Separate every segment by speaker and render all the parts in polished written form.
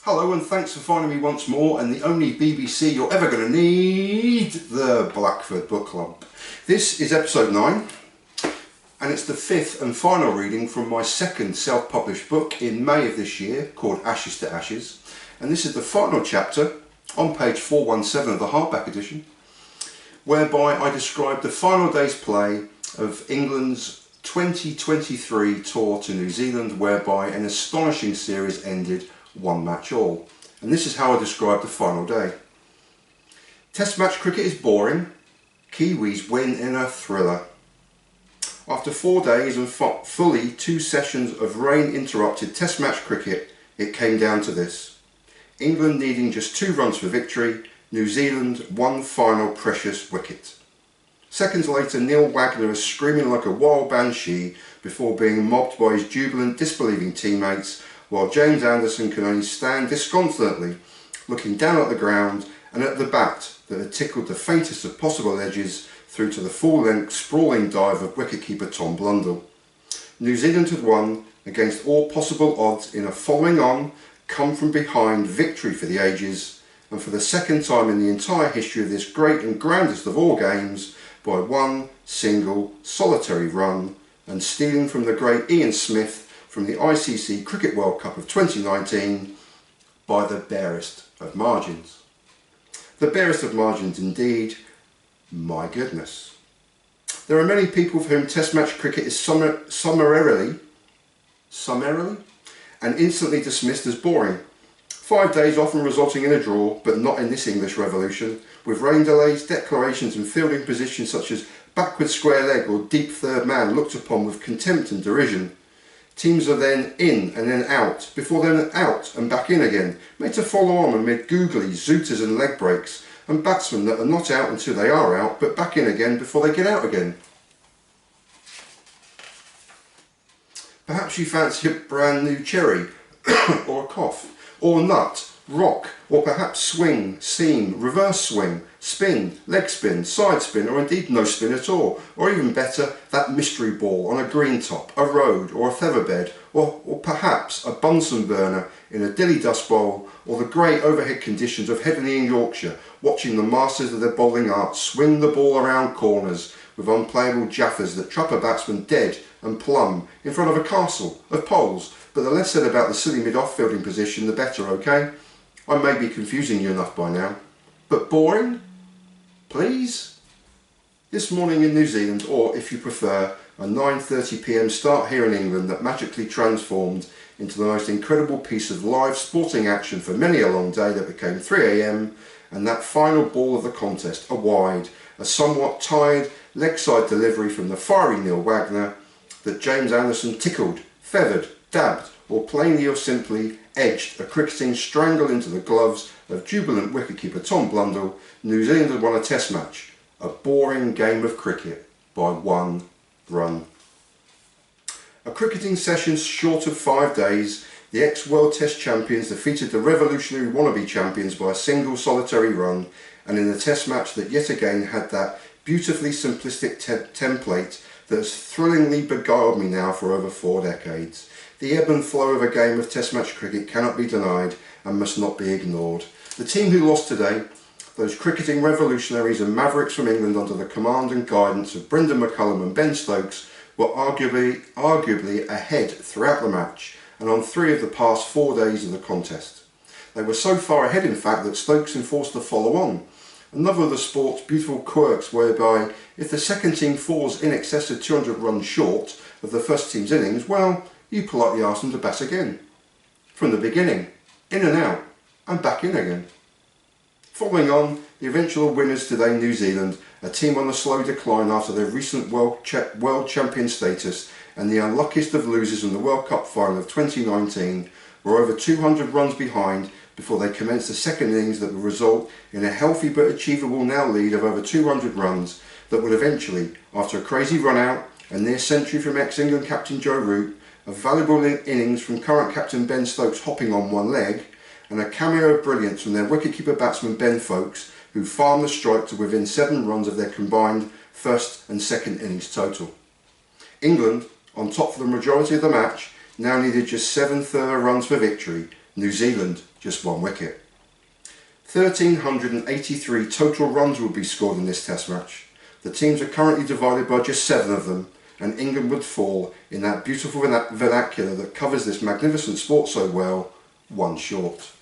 Speaker 1: Hello and thanks for finding me once more, and the only BBC you're ever going to need, the Blackford Book Club. This is episode 9 and it's the fifth and final reading from my second self-published book in May of this year called Ashes to Ashes, and this is the final chapter on page 417 of the hardback edition, whereby I describe the final day's play of England's 2023 tour to New Zealand, whereby an astonishing series ended 1 match all. And this is how I describe the final day. Test match cricket is boring. Kiwis win in a thriller. After 4 days and fully 2 sessions of rain interrupted test match cricket, it came down to this. England needing just 2 runs for victory, New Zealand 1 final precious wicket. Seconds later, Wagner is screaming like a wild banshee before being mobbed by his jubilant, disbelieving teammates, while James Anderson can only stand disconsolately, looking down at the ground and at the bat that had tickled the faintest of possible edges through to the full-length sprawling dive of wicket-keeper Tom Blundell. New Zealand had won against all possible odds in a following-on, come-from-behind victory for the ages, and for the second time in the entire history of this great and grandest of all games, by 1 single solitary run, and stealing from the great Ian Smith from the ICC Cricket World Cup of 2019 by the barest of margins. The barest of margins indeed, my goodness. There are many people for whom test match cricket is summarily and instantly dismissed as boring. 5 days often resulting in a draw, but not in this English revolution, with rain delays, declarations and fielding positions such as backward square leg or deep third man looked upon with contempt and derision. Teams are then in and then out, before then out and back in again, made to follow on amid googly, zooters and leg breaks, and batsmen that are not out until they are out, but back in again before they get out again. Perhaps you fancy a brand new cherry, or a cough, or nut, rock, or perhaps swing, seam, reverse swing, spin, leg spin, side spin, or indeed no spin at all, or even better, that mystery ball on a green top, a road, or a feather bed, or perhaps a Bunsen burner in a dilly dust bowl, or the grey overhead conditions of Headingley in Yorkshire, watching the masters of their bowling art swing the ball around corners with unplayable jaffers that trap a batsman dead and plumb in front of a castle of poles. But the less said about the silly mid-off fielding position, the better, okay? I may be confusing you enough by now. But boring? Please? This morning in New Zealand, or if you prefer, a 9:30 PM start here in England that magically transformed into the most incredible piece of live sporting action for many a long day that became 3 AM, and that final ball of the contest, a wide, a somewhat tired leg side delivery from the fiery Wagner that James Anderson tickled, feathered, dabbed, or plainly or simply edged a cricketing strangle into the gloves of jubilant wicketkeeper Tom Blundell. New Zealand had won a test match, a boring game of cricket, by 1 run. A cricketing session short of 5 days, the ex-World Test champions defeated the revolutionary wannabe champions by a single solitary run, and in a test match that yet again had that beautifully simplistic template that has thrillingly beguiled me now for over 4 decades. The ebb and flow of a game of test match cricket cannot be denied and must not be ignored. The team who lost today, those cricketing revolutionaries and mavericks from England under the command and guidance of Brendan McCullum and Ben Stokes, were arguably ahead throughout the match and on 3 of the past 4 days of the contest. They were so far ahead in fact that Stokes enforced the follow on, another of the sport's beautiful quirks whereby if the second team falls in excess of 200 runs short of the first team's innings, well, you politely ask them to bat again. From the beginning, in and out, and back in again. Following on, the eventual winners today, New Zealand, a team on the slow decline after their recent world champion status, and the unluckiest of losers in the World Cup final of 2019, were over 200 runs behind before they commenced the second innings that would result in a healthy but achievable now lead of over 200 runs that would eventually, after a crazy run out, a near century from ex-England captain Joe Root, a valuable innings from current captain Ben Stokes hopping on 1 leg, and a cameo of brilliance from their wicketkeeper batsman Ben Foakes, who farmed the strike to within 7 runs of their combined first and second innings total. England, on top for the majority of the match, now needed just 7 thorough runs for victory, New Zealand just 1 wicket. 1,383 total runs will be scored in this test match. The teams are currently divided by just 7 of them, and England would fall, in that beautiful vernacular that covers this magnificent sport so well, 1 short.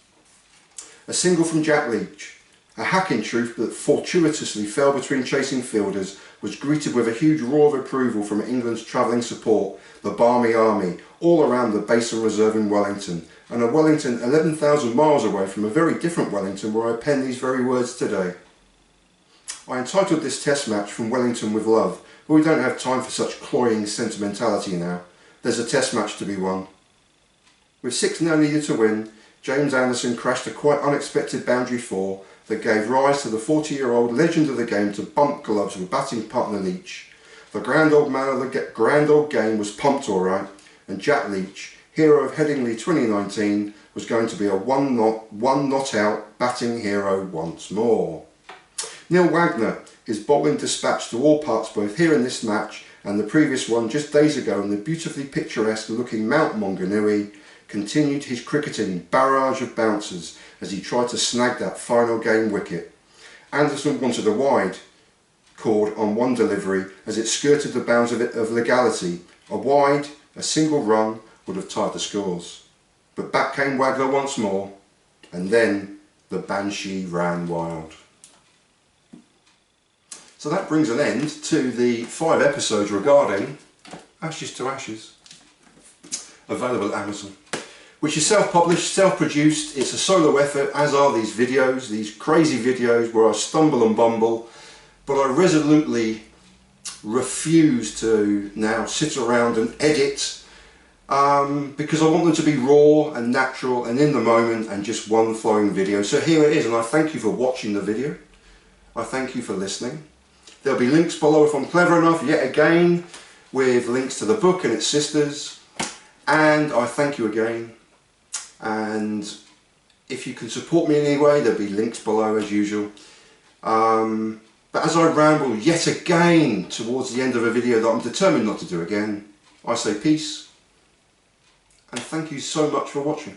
Speaker 1: A single from Jack Leach, a hack in truth that fortuitously fell between chasing fielders, was greeted with a huge roar of approval from England's travelling support, the Barmy Army, all around the base and reserve in Wellington, and a Wellington 11,000 miles away from a very different Wellington where I pen these very words today. I entitled this test match From Wellington with Love, but we don't have time for such cloying sentimentality now. There's a test match to be won. With 6 now needed to win, James Anderson crashed a quite unexpected boundary 4 that gave rise to the 40-year-old legend of the game to bump gloves with batting partner Leach. The grand old man of the grand old game was pumped alright, and Jack Leach, hero of Headingley 2019, was going to be a one not out batting hero once more. Neil Wagner is bowling dispatch to all parts both here in this match and the previous one just days ago, in the beautifully picturesque looking Mount Maunganui, continued his cricketing barrage of bouncers as he tried to snag that final game wicket. Anderson wanted a wide called on one delivery as it skirted the bounds of legality. A wide, a single run would have tied the scores. But back came Wagner once more, and then the banshee ran wild. So that brings an end to the 5 episodes regarding Ashes to Ashes, available at Amazon, which is self-published, self-produced. It's a solo effort, as are these videos, these crazy videos where I stumble and bumble, but I resolutely refuse to now sit around and edit because I want them to be raw and natural and in the moment and just one flowing video. So here it is, and I thank you for watching the video. I thank you for listening. There'll be links below if I'm clever enough, yet again, with links to the book and its sisters. And I thank you again. And if you can support me in any way, there'll be links below as usual. But as I ramble yet again towards the end of a video that I'm determined not to do again, I say peace and thank you so much for watching.